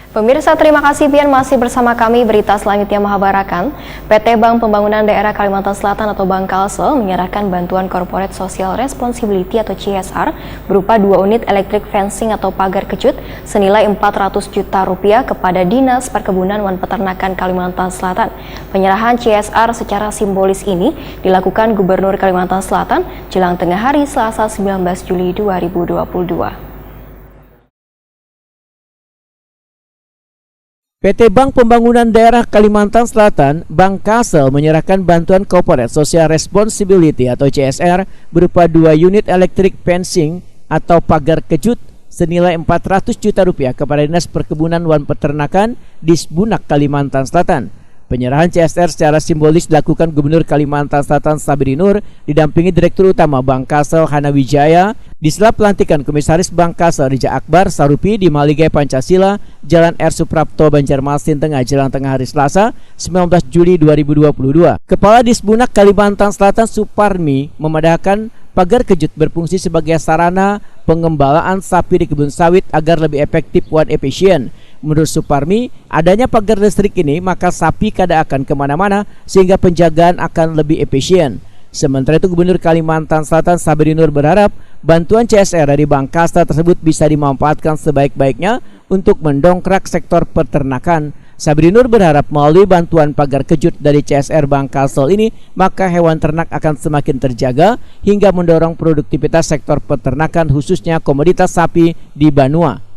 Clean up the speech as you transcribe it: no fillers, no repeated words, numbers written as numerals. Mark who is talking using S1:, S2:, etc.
S1: Pemirsa, terima kasih Pian masih bersama kami. Berita selanjutnya mengabarkan PT Bank Pembangunan Daerah Kalimantan Selatan atau Bank Kalsel menyerahkan bantuan Corporate Social Responsibility atau CSR berupa 2 unit electric fencing atau pagar kejut senilai Rp400 juta kepada Dinas Perkebunan dan Peternakan Kalimantan Selatan. Penyerahan CSR secara simbolis ini dilakukan Gubernur Kalimantan Selatan jelang tengah hari Selasa 19 Juli 2022.
S2: PT Bank Pembangunan Daerah Kalimantan Selatan, Bank Kalsel menyerahkan bantuan Corporate Social Responsibility atau CSR berupa 2 unit electric fencing atau pagar kejut senilai Rp400 juta kepada Dinas Perkebunan dan Peternakan Disbunak Kalimantan Selatan. Penyerahan CSR secara simbolis dilakukan Gubernur Kalimantan Selatan Sabri Nur didampingi Direktur Utama Bank Kalsel Hana Wijaya di sela pelantikan Komisaris Bank Kalsel Rija Akbar Sarupi di Maligai Pancasila, Jalan R. Suprapto, Banjarmasin Tengah jelang tengah hari Selasa 19 Juli 2022. Kepala Disbunak Kalimantan Selatan Suparmi memadahkan pagar kejut berfungsi sebagai sarana pengembalaan sapi di kebun sawit agar lebih efektif dan efisien. Menurut Suparmi, adanya pagar listrik ini maka sapi kada akan kemana-mana sehingga penjagaan akan lebih efisien. Sementara itu Gubernur Kalimantan Selatan Sabri Nur berharap bantuan CSR dari Bank Kalsel tersebut bisa dimanfaatkan sebaik-baiknya untuk mendongkrak sektor peternakan. Sabri Nur berharap melalui bantuan pagar kejut dari CSR Bank Kalsel ini maka hewan ternak akan semakin terjaga hingga mendorong produktivitas sektor peternakan khususnya komoditas sapi di Banua.